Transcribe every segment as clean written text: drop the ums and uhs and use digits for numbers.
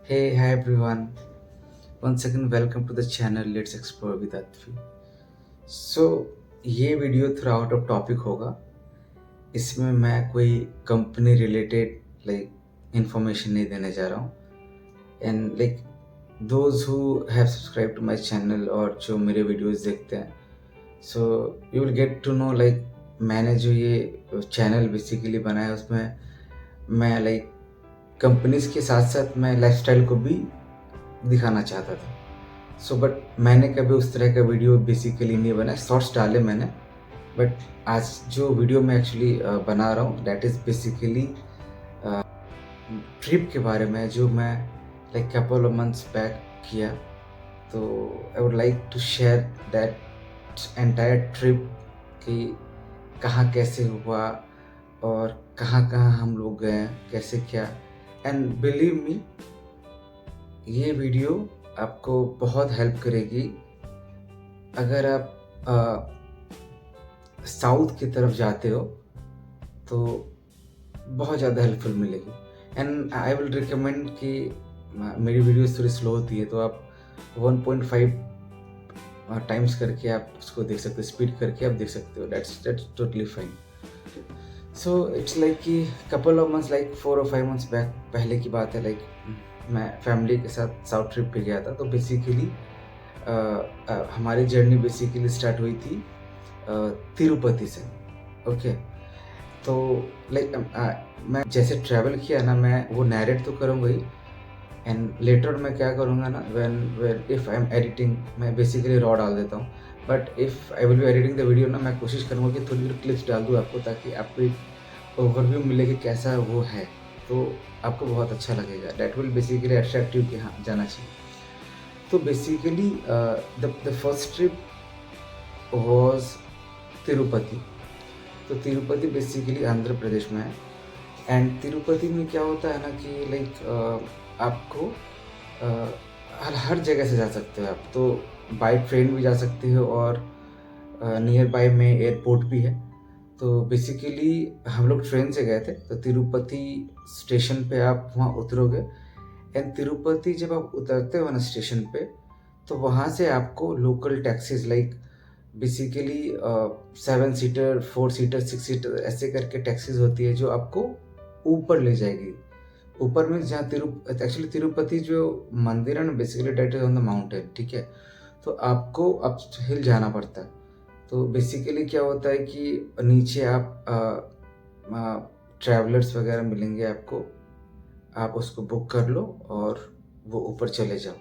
Hey, hi everyone. Once again, welcome to the channel Let's Explore with Atvi. So, ये video थोड़ा out of topic होगा. इसमें मैं कोई कंपनी रिलेटेड इंफॉर्मेशन नहीं देने जा रहा हूँ. And those who have subscribe to my channel और जो मेरे वीडियोस देखते हैं, so you will get to know मैंने जो ये चैनल बेसिकली बनाया उसमें मैं कंपनीज के साथ साथ मैं लाइफस्टाइल को भी दिखाना चाहता था. बट मैंने कभी उस तरह का वीडियो बेसिकली नहीं बनाया. शॉर्ट्स डाले मैंने, बट आज जो वीडियो मैं एक्चुअली बना रहा हूँ दैट इज़ बेसिकली ट्रिप के बारे में जो मैं कपल ऑफ मंथ्स बैक किया. तो I would like to share that entire trip कि कहाँ कैसे हुआ और कहाँ कहाँ हम लोग गए, कैसे क्या. एंड बिलीव मी, ये वीडियो आपको बहुत हेल्प करेगी अगर आप साउथ की तरफ जाते हो तो बहुत ज़्यादा हेल्पफुल मिलेगी. एंड आई विल रिकमेंड कि मेरी वीडियो थोड़ी स्लो होती है तो आप 1.5 टाइम्स करके आप उसको देख सकते हो, स्पीड करके आप देख सकते हो. That's totally fine. So it's कि कपल ऑफ मंथ्स 4 और 5 मंथ्स बैक पहले की बात है. मैं फैमिली के साथ साउथ ट्रिप पे गया था. तो बेसिकली हमारी जर्नी बेसिकली स्टार्ट हुई थी तिरुपति से. ओके, तो मैं जैसे ट्रैवल किया ना, मैं वो नैरेट तो करूँगा ही. एंड लेटर मैं क्या करूँगा ना, when if I am editing, मैं बेसिकली रॉ डाल देता हूँ. But if I will be editing the video ना, मैं कोशिश करूँगा कि थोड़ी क्लिप्स डाल दूँ आपको, ताकि आपको एक ओवरव्यू मिले कि कैसा वो है. तो आपको बहुत अच्छा लगेगा. That will basically attract you कि हाँ, जाना चाहिए. तो basically the first trip was Tirupati. तो तिरुपति बेसिकली आंध्र प्रदेश में है. एंड तिरुपति में क्या होता है ना कि आपको हर जगह से जा सकते हो आप. तो बाई ट्रेन भी जा सकते हो और नियर बाय में एयरपोर्ट भी है. तो बेसिकली हम लोग ट्रेन से गए थे. तो तिरुपति स्टेशन पे आप वहाँ उतरोगे. एंड तिरुपति जब आप उतरते हो ना स्टेशन पे, तो वहाँ से आपको local taxis basically 7 seater, 4 seater, 6 seater ऐसे करके टैक्सीज होती है जो आपको ऊपर ले जाएगी. ऊपर में जहाँ एक्चुअली तिरुपति जो मंदिर है ना, basically that is on the mountain. ठीक है, तो आपको अप हिल जाना पड़ता है. तो बेसिकली क्या होता है कि नीचे आप ट्रैवलर्स वगैरह मिलेंगे आपको, आप उसको बुक कर लो और वो ऊपर चले जाओ.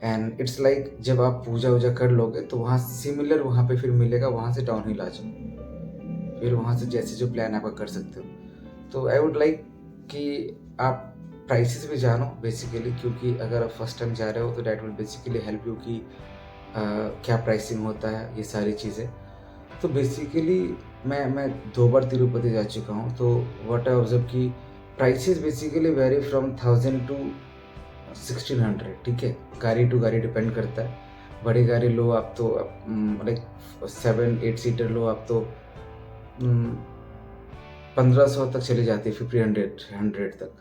एंड इट्स जब आप पूजा वूजा कर लोगे तो वहाँ सिमिलर वहाँ पे फिर मिलेगा, वहाँ से डाउन हिल आ जाओ. फिर वहाँ से जैसे जो प्लान आपका कर सकते हो. तो आई वुड लाइक कि आप प्राइसेस भी जानो बेसिकली, क्योंकि अगर आप फर्स्ट टाइम जा रहे हो तो that will basically help you कि क्या प्राइसिंग होता है, ये सारी चीज़ें. तो बेसिकली मैं 2 बार तिरुपति जा चुका हूँ. तो व्हाट आई ऑब्जर्व कि prices basically vary from 1000 to 1600. ठीक है, गाड़ी टू गाड़ी डिपेंड करता है. बड़ी गाड़ी लो आप तो 7-8 सीटर लो आप तो 1500 तक चली जाती है, 1500 तक.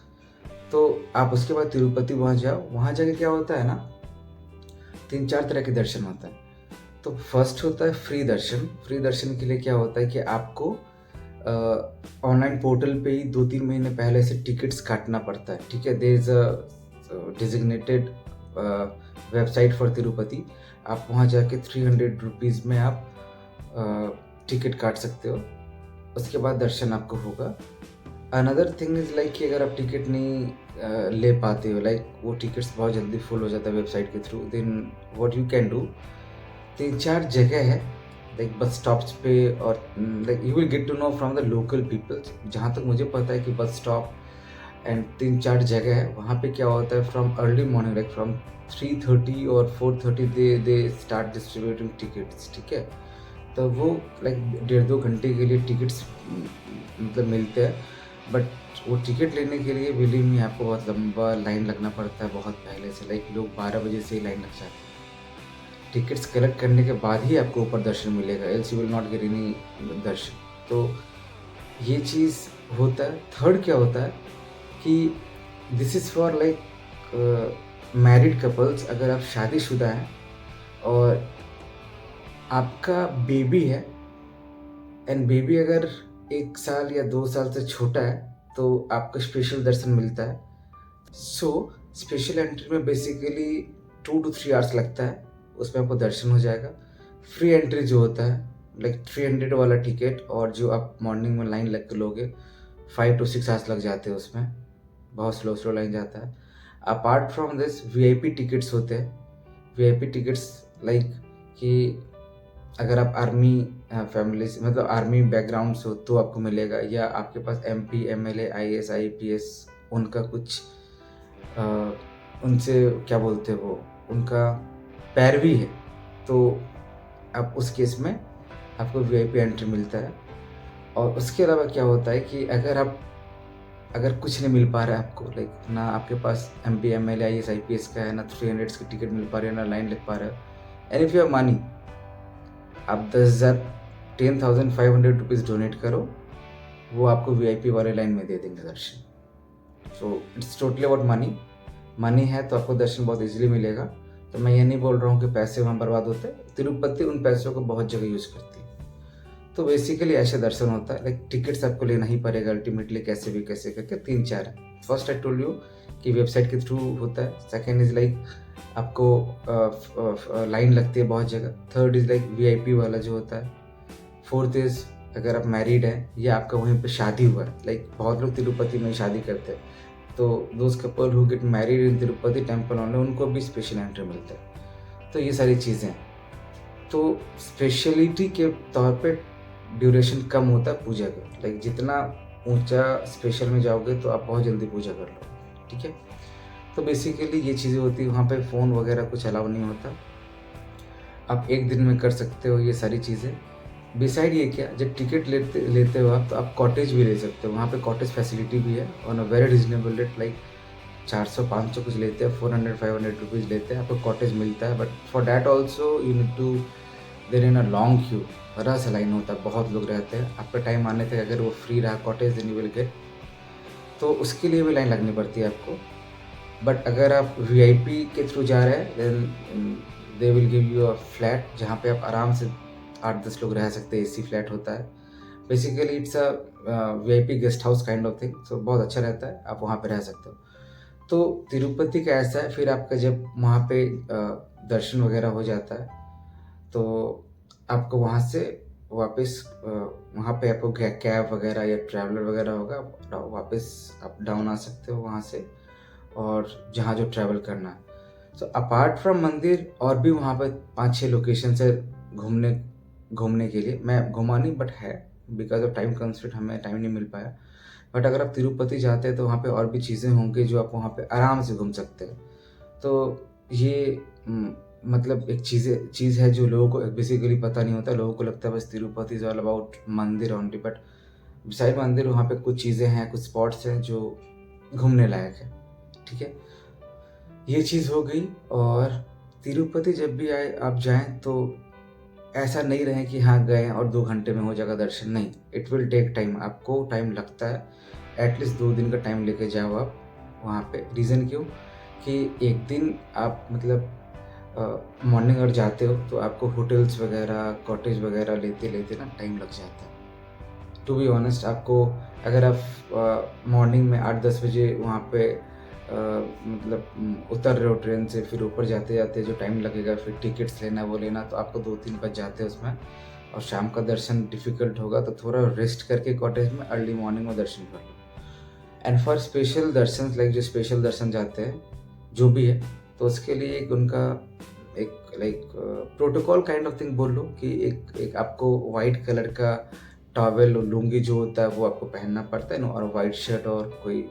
तो आप उसके बाद तिरुपति वहाँ जाओ. वहाँ जाके क्या होता है ना, 3-4 तरह के दर्शन होता है. तो फर्स्ट होता है फ्री दर्शन. फ्री दर्शन के लिए क्या होता है कि आपको ऑनलाइन पोर्टल पे ही 2-3 महीने पहले से टिकट्स काटना पड़ता है. ठीक है, there is a designated website for Tirupati. आप वहाँ जाके 300 रुपीज़ में आप टिकट काट सकते हो. उसके बाद दर्शन आपको होगा. अनदर थिंग इज़ कि अगर आप टिकट नहीं ले पाते हो, वो टिकट्स बहुत जल्दी फुल हो जाता है वेबसाइट के through, then what you can do, 3-4 जगह है बस स्टॉप्स पे. और you will get to know from the local peoples. जहाँ तक मुझे पता है कि बस स्टॉप एंड 3-4 जगह है. वहाँ पे क्या होता है, फ्रॉम अर्ली मॉर्निंग फ्रॉम 3:30 और 4:30 दे स्टार्ट डिस्ट्रीब्यूटिंग टिकट्स. ठीक है, तो वो 1.5-2 घंटे के लिए टिकट्स मिलते हैं. बट वो टिकट लेने के लिए बिलीव मी आपको बहुत लंबा लाइन लगना पड़ता है बहुत पहले से. लोग 12 बजे से ही लाइन लग जाते हैं. टिकट्स कलेक्ट करने के बाद ही आपको ऊपर दर्शन मिलेगा, else you will not get any darshan. तो ये चीज़ होता है. थर्ड क्या होता है कि this is for married couples, अगर आप शादीशुदा हैं और आपका बेबी है एंड बेबी अगर 1 साल या 2 साल से छोटा है तो आपको स्पेशल दर्शन मिलता है। सो स्पेशल एंट्री में बेसिकली 2 to 3 आवर्स लगता है, उसमें आपको दर्शन हो जाएगा। फ्री एंट्री जो होता है लाइक 300 वाला टिकट, और जो आप मॉर्निंग में लाइन लग के लोगे 5 to 6 आवर्स लग जाते हैं, उसमें बहुत स्लो लाइन जाता है। Apart from this VIP tickets होते हैं। वीआईपी टिकट्स लाइक कि अगर आप आर्मी फैमिली से मतलब आर्मी बैकग्राउंड से हो तो आपको मिलेगा, या आपके पास एमपी एमएलए आईएएस आईपीएस उनका कुछ उनसे क्या बोलते हैं वो उनका पैरवी है, तो आप उस केस में आपको वीआईपी एंट्री मिलता है। और उसके अलावा क्या होता है कि अगर कुछ नहीं मिल पा रहा है आपको, लाइक ना आपके पास एमपी एमएलए आईएएस आईपीएस का है, ना 300 की टिकट मिल पा रही है, ना लाइन लग पा रहा है, and if you have money, आप 10,500 रुपीज़ डोनेट करो, वो आपको वीआईपी वाले लाइन में दे देंगे दर्शन। So it's totally about money है तो आपको दर्शन बहुत इजीली मिलेगा। तो मैं ये नहीं बोल रहा हूँ कि पैसे वहाँ बर्बाद होते हैं, तिरुपति उन पैसों को बहुत जगह यूज़ करती है। तो बेसिकली ऐसे दर्शन होता है, लाइक टिकट्स आपको लेना ही पड़ेगा अल्टीमेटली, कैसे करके 3-4 है। फर्स्ट आई टोल्ड यू कि वेबसाइट के थ्रू होता है। सेकेंड इज़ लाइक आपको लाइन लगती है बहुत जगह। थर्ड इज़ लाइक वीआईपी वाला जो होता है। फोर्थ इज़ अगर आप मैरिड हैं या आपका वहीं पे शादी हुआ है, लाइक बहुत लोग तिरुपति में शादी करते हैं, तो those couple who get married in Tirupati temple only, उनको भी स्पेशल एंट्री मिलता है। तो ये सारी चीज़ें हैं। तो स्पेशलिटी के तौर पे ड्यूरेशन कम होता है पूजा का, लाइक जितना ऊंचा स्पेशल में जाओगे तो आप बहुत जल्दी पूजा कर लो, ठीक है। तो बेसिकली ये चीज़ें होती है। वहाँ पे फ़ोन वगैरह कुछ अलाउ नहीं होता, आप एक दिन में कर सकते हो ये सारी चीज़ें। बिसाइड ये क्या, जब टिकट लेते हो आप, तो आप कॉटेज भी ले सकते हो। वहाँ पे कॉटेज फैसिलिटी भी है on a very reasonable rate, like 400-500 कुछ लेते हैं, 400-500 रुपीज़ लेते हैं, आपको कॉटेज मिलता है। But for that also you need to there in a long queue, बड़ा सा लाइन होता है, बहुत लोग रहते हैं। आपका टाइम आने तक अगर वो फ्री रहा cottage then you will get, तो उसके लिए भी लाइन लगनी पड़ती है आपको। बट अगर आप वीआईपी के थ्रू जा रहे हैं then they will give you a flat जहाँ पे आप आराम से 8-10 लोग रह सकते हैं। एसी फ्लैट होता है। Basically it's a VIP guest house kind of thing, so बहुत अच्छा रहता है, आप वहाँ पे रह सकते हो। तो तिरुपति का ऐसा है। फिर आपका जब वहाँ पे दर्शन वगैरह हो जाता है तो आपको वहाँ से वापस वहाँ पे आपको कैब वगैरह या ट्रैवलर वगैरह होगा, वापस आप डाउन आ सकते हो वहाँ से, और जहाँ जो ट्रैवल करना है। सो अपार्ट फ्रॉम मंदिर और भी वहाँ पे 5-6 लोकेशन है घूमने के लिए। मैं घुमा नहीं, बट है बिकॉज ऑफ टाइम कंस्ट्रेंट हमें टाइम नहीं मिल पाया। बट अगर आप तिरुपति जाते हैं तो वहाँ पे और भी चीज़ें होंगी जो आप वहाँ पे आराम से घूम सकते हैं। तो ये मतलब एक चीज़ है जो लोगों को बेसिकली पता नहीं होता। लोगों को लगता है बस तिरुपति इज़ ऑल अबाउट मंदिर ओनली, बट बिसाइड मंदिर वहाँ पे कुछ चीज़ें हैं, कुछ स्पॉट्स हैं जो घूमने लायक है, ठीक है। ये चीज़ हो गई। और तिरुपति जब भी आप जाएं तो ऐसा नहीं रहे कि हाँ गए और 2 घंटे में हो जाएगा दर्शन, नहीं। इट विल टेक टाइम, आपको टाइम लगता है। एटलीस्ट 2 दिन का टाइम लेके जाओ आप वहाँ पे। रीज़न क्यों कि एक दिन आप मतलब मॉर्निंग अगर जाते हो तो आपको होटल्स वगैरह कॉटेज वगैरह लेते ना टाइम लग जाता है। टू बी ऑनेस्ट, आपको अगर आप मॉर्निंग में 8-10 बजे वहाँ पे मतलब उतर रहे हो ट्रेन से, फिर ऊपर जाते जाते जो टाइम लगेगा, फिर टिकट्स लेना वो लेना, तो आपको 2-3 बज जाते हैं उसमें, और शाम का दर्शन डिफ़िकल्ट होगा। तो थोड़ा रेस्ट करके कॉटेज में अर्ली मॉर्निंग में दर्शन कर लो। And for special darshan, like जो स्पेशल दर्शन जाते हैं जो भी है, तो उसके लिए एक उनका एक like protocol kind of thing बोल लो कि एक आपको वाइट कलर का टॉवेल और लुंगी जो होता है वो आपको पहनना पड़ता है ना, और वाइट शर्ट और कोई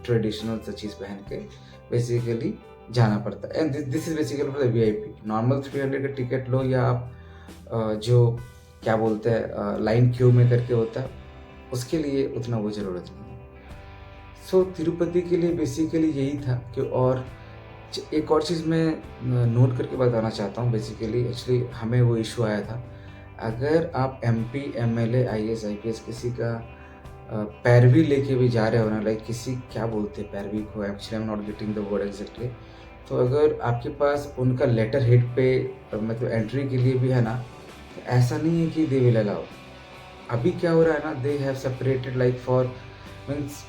ट्रेडिशनल सा चीज़ पहन के बेसिकली जाना पड़ता है। And this is basically for the VIP. Normal 300 का टिकट लो, या आप जो क्या बोलते हैं लाइन क्यू में करके होता है, उसके लिए उतना वो ज़रूरत नहीं है। सो तिरुपति के लिए बेसिकली यही था कि, और एक और चीज़ मैं नोट करके बताना चाहता हूँ। बेसिकली एक्चुअली हमें वो इशू आया था, अगर आप एमपी एमएलए आईएएस आईपीएस किसी का पैरवी लेके भी जा रहे हो ना, लाइक किसी क्या बोलते हैं पैरवी को, actually I am not getting the word exactly. तो अगर आपके पास उनका लेटर हेड पे मतलब एंट्री के लिए भी है ना, तो ऐसा नहीं है कि दे विल अलाउ। अभी क्या हो रहा है ना, they have separated like for means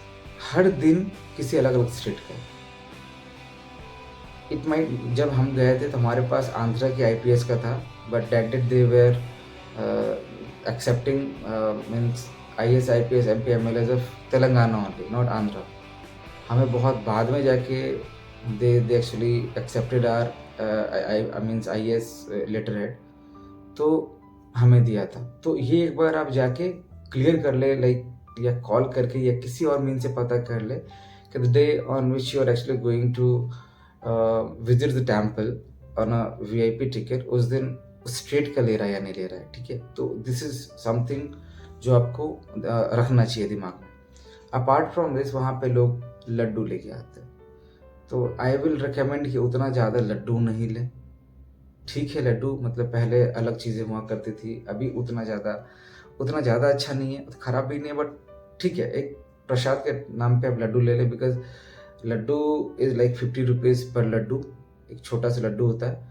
हर दिन किसी अलग अलग स्टेट का। इट माइट, जब हम गए थे तो हमारे पास आंध्रा की आईपीएस का था, but that did they were accepting means IAS IPS MP MLAs of Telangana only, not Andhra. हमें बहुत बाद में जाके they actually accepted R I means IAS letter head, तो हमें दिया था। तो ये एक बार आप जाके क्लियर कर ले, लाइक या कॉल करके या किसी और मीन से पता कर ले कि the day on which you are actually going to visit the temple on a VIP ticket, उस दिन स्ट्रेट का ले रहा है या नहीं ले रहा है, ठीक है। तो दिस इज समथिंग जो आपको रखना चाहिए दिमाग में। अपार्ट फ्रॉम दिस, वहाँ पे लोग लड्डू लेके आते हैं, तो आई विल रिकमेंड कि उतना ज़्यादा लड्डू नहीं लें। ठीक है, लड्डू मतलब पहले अलग चीज़ें हुआ करती थी, अभी उतना ज़्यादा अच्छा नहीं है, ख़राब भी नहीं है, बट ठीक है, एक प्रसाद के नाम पे आप लड्डू ले लें, because laddu is like 50 rupees per laddu, एक छोटा सा लड्डू होता है।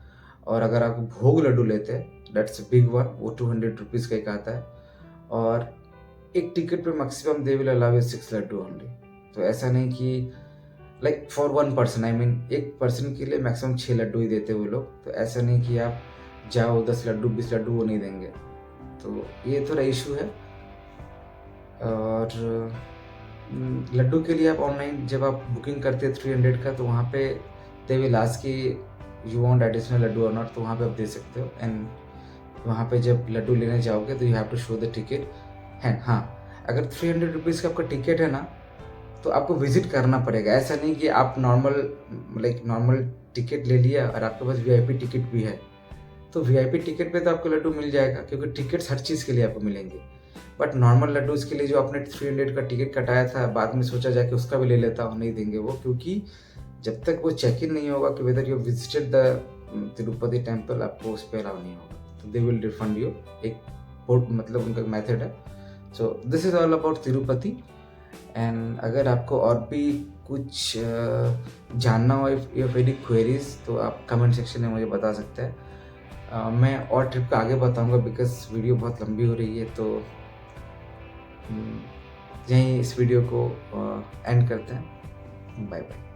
और अगर आप भोग लड्डू लेते हैं, दैट्स बिग वन, वो 200 रुपीज़ का एक आता है। और एक टिकट पे maximum they will allow 6 laddu only. तो ऐसा नहीं कि like for one person, I mean एक पर्सन के लिए मैक्सिमम 6 लड्डू ही देते वो लोग। तो ऐसा नहीं कि आप जाओ 10 लड्डू 20 लड्डू वो नहीं देंगे। तो ये थोड़ा इशू है। और लड्डू के लिए आप ऑनलाइन जब आप बुकिंग करते हैं 300 का, तो वहाँ पे दे विल आस्क कि यू वांट एडिशनल लड्डू और नॉट, तो वहाँ पे आप दे सकते हो। एंड वहाँ पे जब लड्डू लेने जाओगे तो you have to show the ticket है। हाँ, अगर 300 रुपीज़ का आपका टिकट है ना, तो आपको विजिट करना पड़ेगा। ऐसा नहीं कि आप नॉर्मल टिकट ले लिया और आपके पास वीआईपी टिकट भी है, तो वीआईपी टिकट पे तो आपको लड्डू मिल जाएगा, क्योंकि टिकट्स हर चीज़ के लिए आपको मिलेंगे। बट नॉर्मल लड्डूज के लिए जो आपने 300 का टिकट कटाया था, बाद में सोचा जाके उसका भी ले लेता हूँ, नहीं देंगे वो, क्योंकि जब तक वो चेक इन नहीं होगा कि whether you visited the Tirupati temple, आपको उस पर अलाउ नहीं होगा। तो दे विल रिफंड यू, एक मतलब उनका मेथड है। So this is all about Tirupati. And अगर आपको और भी कुछ जानना हो, if you have any queries, तो आप कमेंट सेक्शन में मुझे बता सकते हैं। मैं और ट्रिप का आगे बताऊंगा, बिकॉज वीडियो बहुत लंबी हो रही है। तो यहीं इस वीडियो को एंड करते हैं। Bye bye.